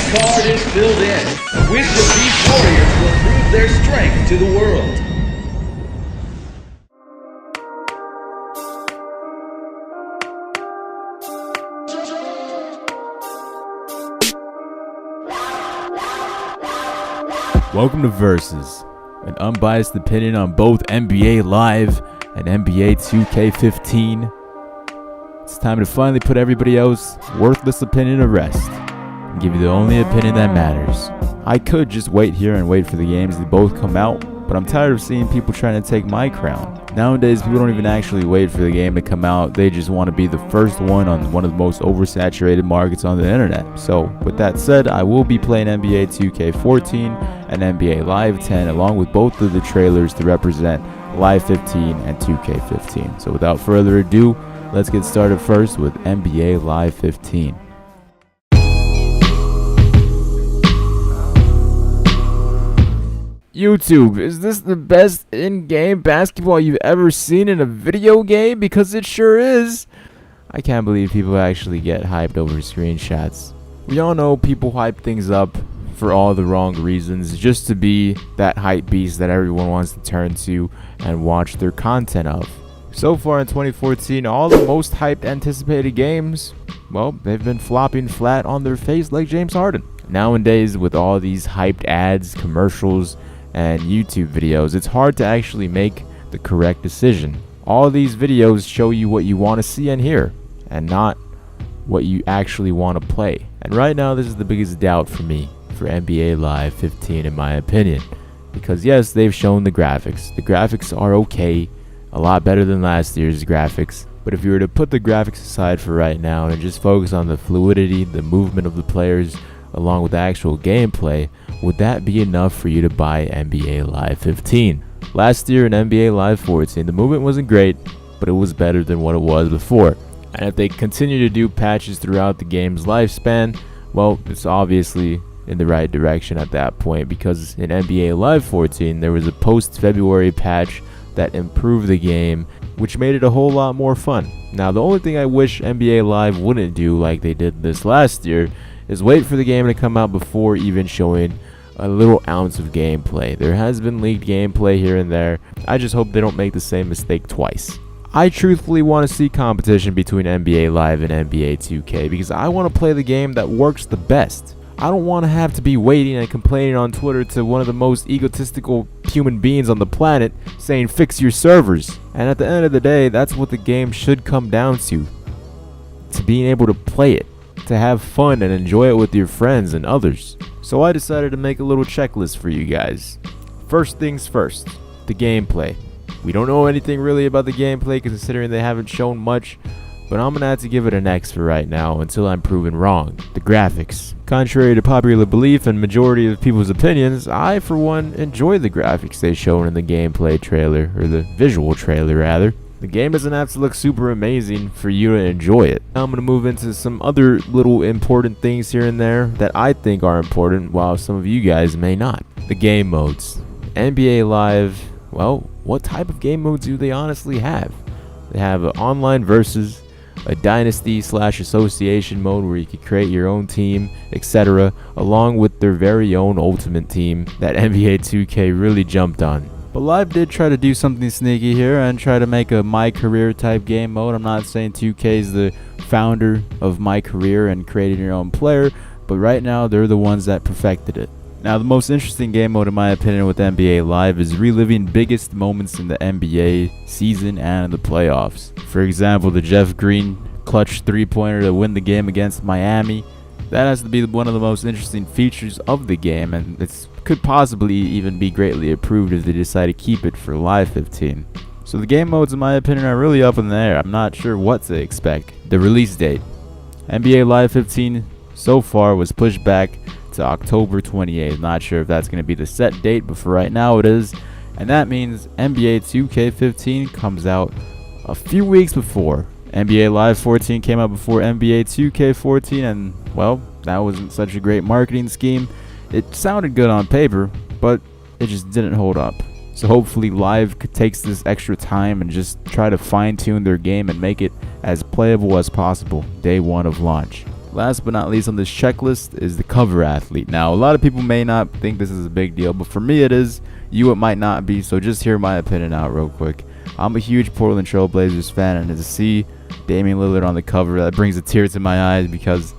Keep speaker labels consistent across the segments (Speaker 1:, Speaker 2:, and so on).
Speaker 1: card is filled in. Which of these warriors will prove their strength to the world?
Speaker 2: Welcome to Versus, an unbiased opinion on both NBA Live and NBA 2K15. It's time to finally put everybody else's worthless opinion to rest and give you the only opinion that matters. I could just wait here and wait for the games to both come out, but I'm tired of seeing people trying to take my crown. Nowadays, people don't even actually wait for the game to come out. They just want to be the first one on one of the most oversaturated markets on the internet. So, with that said, I will be playing NBA 2K14 and NBA Live 10 along with both of the trailers to represent Live 15 and 2K15. So, without further ado, let's get started first with NBA Live 15. YouTube, is this the best in-game basketball you've ever seen in a video game? Because it sure is. I can't believe people actually get hyped over screenshots. We all know people hype things up for all the wrong reasons, just to be that hype beast that everyone wants to turn to and watch their content of. So far in 2014, all the most hyped anticipated games, well, they've been flopping flat on their face like James Harden. Nowadays, with all these hyped ads, commercials, and YouTube videos, it's hard to actually make the correct decision. All these videos show you what you want to see and hear, and not what you actually want to play. And right now, this is the biggest doubt for me for NBA Live 15 in my opinion. Because yes, they've shown the graphics. The graphics are okay, a lot better than last year's graphics. But if you were to put the graphics aside for right now and just focus on the fluidity, the movement of the players, along with the actual gameplay, would that be enough for you to buy NBA Live 15? Last year in NBA Live 14, the movement wasn't great, but it was better than what it was before. And if they continue to do patches throughout the game's lifespan, well, it's obviously in the right direction at that point, because in NBA Live 14, there was a post-February patch that improved the game, which made it a whole lot more fun. Now, the only thing I wish NBA Live wouldn't do like they did this last year is wait for the game to come out before even showing a little ounce of gameplay. There has been leaked gameplay here and there. I just hope they don't make the same mistake twice. I truthfully want to see competition between NBA Live and NBA 2K because I want to play the game that works the best. I don't want to have to be waiting and complaining on Twitter to one of the most egotistical human beings on the planet saying fix your servers. And at the end of the day, that's what the game should come down to being able to play it, to have fun and enjoy it with your friends and others. So I decided to make a little checklist for you guys. First things first, the gameplay. We don't know anything really about the gameplay considering they haven't shown much, but I'm gonna have to give it an X for right now until I'm proven wrong. The graphics. Contrary to popular belief and majority of people's opinions, I for one enjoy the graphics they shown in the gameplay trailer, or the visual trailer rather. The game doesn't have to look super amazing for you to enjoy it. Now I'm going to move into some other little important things here and there that I think are important, while some of you guys may not. The game modes. NBA Live, well, what type of game modes do they honestly have? They have an online versus, a dynasty/association mode where you can create your own team, etc., along with their very own ultimate team that NBA 2K really jumped on. But Live did try to do something sneaky here and try to make a My Career type game mode. I'm not saying 2K is the founder of My Career and creating your own player, but right now they're the ones that perfected it. Now the most interesting game mode in my opinion with NBA Live is reliving biggest moments in the NBA season and the playoffs. For example, the Jeff Green clutch three-pointer to win the game against Miami. That has to be one of the most interesting features of the game, and it could possibly even be greatly improved if they decide to keep it for Live 15. So the game modes, in my opinion, are really up in the air. I'm not sure what to expect. The release date. NBA Live 15 so far was pushed back to October 28th. Not sure if that's going to be the set date, but for right now it is. And that means NBA 2K15 comes out a few weeks before. NBA Live 14 came out before NBA 2K14, and well, that wasn't such a great marketing scheme. It sounded good on paper, but it just didn't hold up. So hopefully Live takes this extra time and just try to fine-tune their game and make it as playable as possible day one of launch. Last but not least on this checklist is the cover athlete. Now, a lot of people may not think this is a big deal, but for me it is. You, it might not be, so just hear my opinion out real quick. I'm a huge Portland Trail Blazers fan, and to see Damian Lillard on the cover, that brings a tear to my eyes because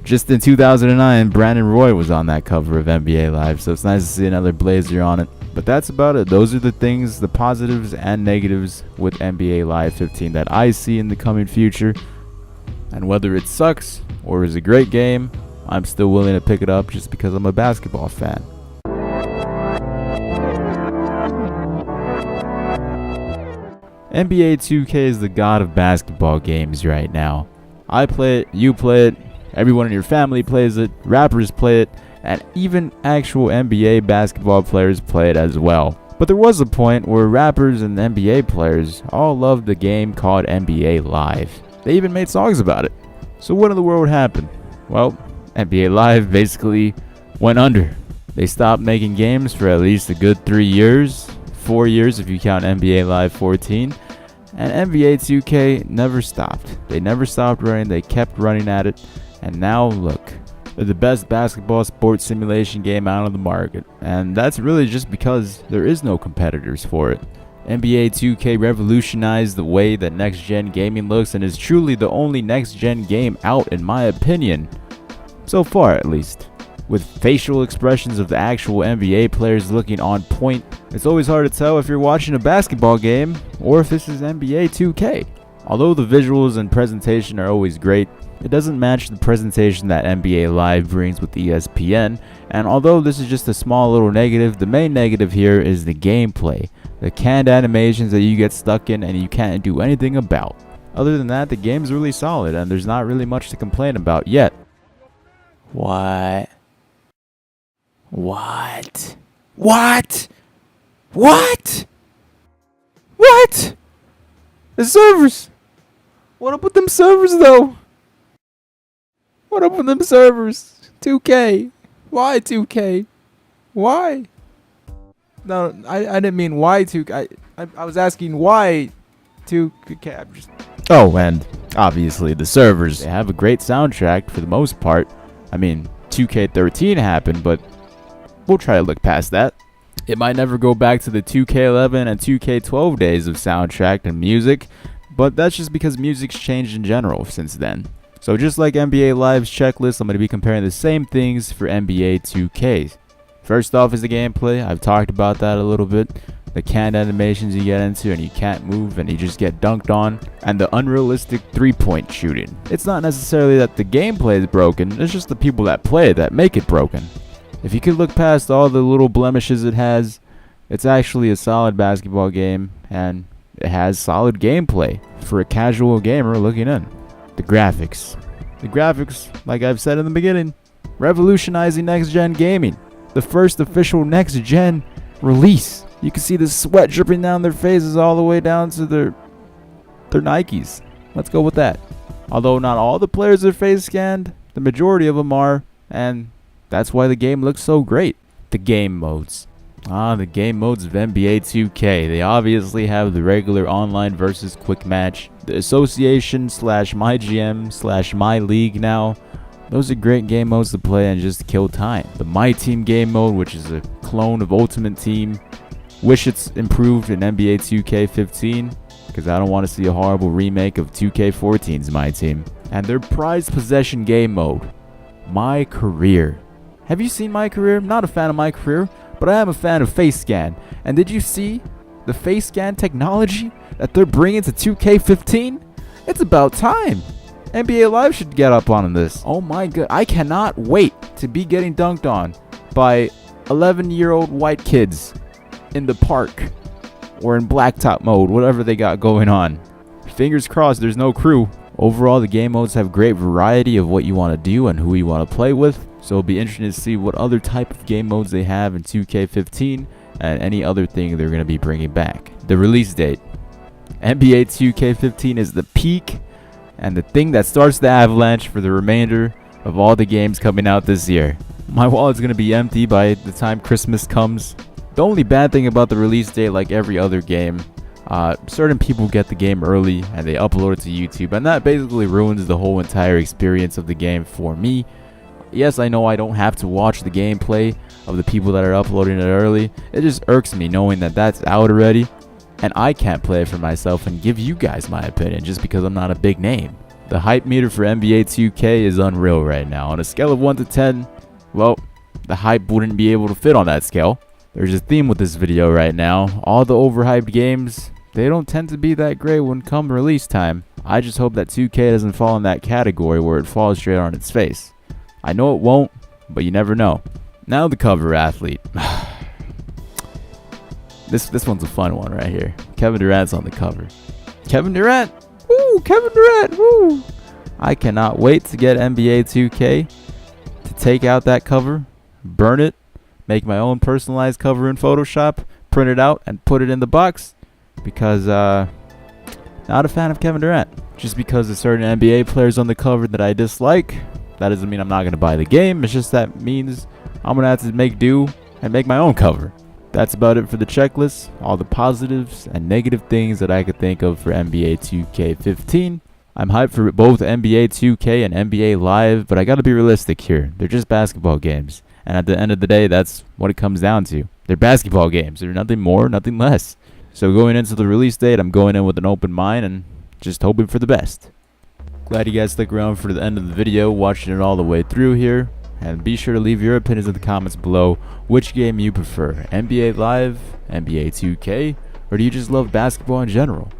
Speaker 2: just in 2009, Brandon Roy was on that cover of NBA Live, so it's nice to see another Blazer on it. But that's about it. Those are the things, the positives and negatives with NBA Live 15 that I see in the coming future. And whether it sucks or is a great game, I'm still willing to pick it up just because I'm a basketball fan. NBA 2K is the god of basketball games right now. I play it, you play it, everyone in your family plays it, rappers play it, and even actual NBA basketball players play it as well. But there was a point where rappers and NBA players all loved the game called NBA Live. They even made songs about it. So what in the world happened? Well, NBA Live basically went under. They stopped making games for at least a good 3 years, 4 years if you count NBA Live 14, and NBA 2K never stopped. They never stopped running, they kept running at it, and now look. They're the best basketball sports simulation game out on the market, and that's really just because there is no competitors for it. NBA 2K revolutionized the way that next-gen gaming looks and is truly the only next-gen game out in my opinion, so far at least. With facial expressions of the actual NBA players looking on point, it's always hard to tell if you're watching a basketball game or if this is NBA 2K. Although the visuals and presentation are always great, it doesn't match the presentation that NBA Live brings with ESPN, and although this is just a small little negative, the main negative here is the gameplay. The canned animations that you get stuck in and you can't do anything about. Other than that, the game's really solid and there's not really much to complain about yet. What? What? What? What? What? The servers! What up with them servers though? What up with them servers? 2K. Why 2K? Why? No, I didn't mean why 2K. I was asking why 2K. I'm just... Oh, and obviously the servers. They have a great soundtrack for the most part. I mean, 2K13 happened, but we'll try to look past that. It might never go back to the 2K11 and 2K12 days of soundtrack and music, but that's just because music's changed in general since then. So just like NBA Live's checklist, I'm going to be comparing the same things for NBA 2K. First off is the gameplay. I've talked about that a little bit. The canned animations you get into and you can't move and you just get dunked on. And the unrealistic three-point shooting. It's not necessarily that the gameplay is broken, it's just the people that play it that make it broken. If you could look past all the little blemishes it has, it's actually a solid basketball game and it has solid gameplay for a casual gamer looking in. The graphics. The graphics, like I've said in the beginning, revolutionizing next-gen gaming. The first official next-gen release. You can see the sweat dripping down their faces all the way down to their Nikes. Let's go with that. Although not all the players are face scanned, the majority of them are, and that's why the game looks so great. The game modes. The game modes of NBA 2K. They obviously have the regular online versus quick match, the association / my GM / my league now. Those are great game modes to play and just kill time. The My Team game mode, which is a clone of Ultimate Team. Wish it's improved in NBA 2K15 because I don't want to see a horrible remake of 2K14's My Team. And their prized possession game mode, My Career. Have you seen My Career? I'm not a fan of My Career, but I am a fan of face scan. And did you see the face scan technology that they're bringing to 2K15? It's about time. NBA Live should get up on this. Oh my god, I cannot wait to be getting dunked on by 11-year-old white kids in the park or in blacktop mode, whatever they got going on. Fingers crossed there's no crew. Overall, the game modes have great variety of what you want to do and who you want to play with. So it'll be interesting to see what other type of game modes they have in 2K15 and any other thing they're going to be bringing back. The release date. NBA 2K15 is the peak and the thing that starts the avalanche for the remainder of all the games coming out this year. My wallet's going to be empty by the time Christmas comes. The only bad thing about the release date, like every other game, certain people get the game early and they upload it to YouTube, and that basically ruins the whole entire experience of the game for me. Yes, I know I don't have to watch the gameplay of the people that are uploading it early. It just irks me knowing that that's out already, and I can't play it for myself and give you guys my opinion just because I'm not a big name. The hype meter for NBA 2K is unreal right now. On a scale of 1 to 10, well, the hype wouldn't be able to fit on that scale. There's a theme with this video right now. All the overhyped games, they don't tend to be that great when come release time. I just hope that 2K doesn't fall in that category where it falls straight on its face. I know it won't, but you never know. Now the cover athlete. This one's a fun one right here. Kevin Durant's on the cover. Kevin Durant! Woo! Kevin Durant! Woo! I cannot wait to get NBA 2K to take out that cover, burn it, make my own personalized cover in Photoshop, print it out, and put it in the box. Because, not a fan of Kevin Durant. Just because there's certain NBA players on the cover that I dislike, that doesn't mean I'm not going to buy the game. It's just that means I'm going to have to make do and make my own cover. That's about it for the checklist. All the positives and negative things that I could think of for NBA 2K15. I'm hyped for both NBA 2K and NBA Live, but I gotta be realistic here. They're just basketball games. And at the end of the day, that's what it comes down to. They're basketball games. They're nothing more, nothing less. So going into the release date, I'm going in with an open mind and just hoping for the best. Glad you guys stuck around for the end of the video, watching it all the way through here. And be sure to leave your opinions in the comments below. Which game you prefer, NBA Live, NBA 2K, or do you just love basketball in general?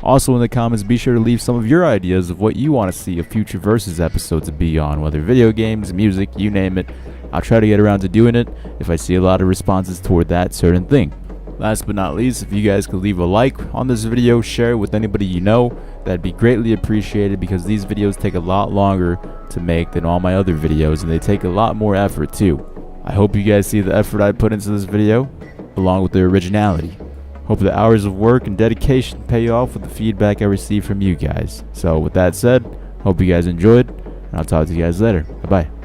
Speaker 2: Also in the comments, be sure to leave some of your ideas of what you want to see a future Versus episode to be on, whether video games, music, you name it. I'll try to get around to doing it if I see a lot of responses toward that certain thing. Last but not least, if you guys could leave a like on this video, share it with anybody you know, that'd be greatly appreciated because these videos take a lot longer to make than all my other videos and they take a lot more effort too. I hope you guys see the effort I put into this video, along with the originality. Hope the hours of work and dedication pay off with the feedback I receive from you guys. So with that said, hope you guys enjoyed, and I'll talk to you guys later. Bye-bye.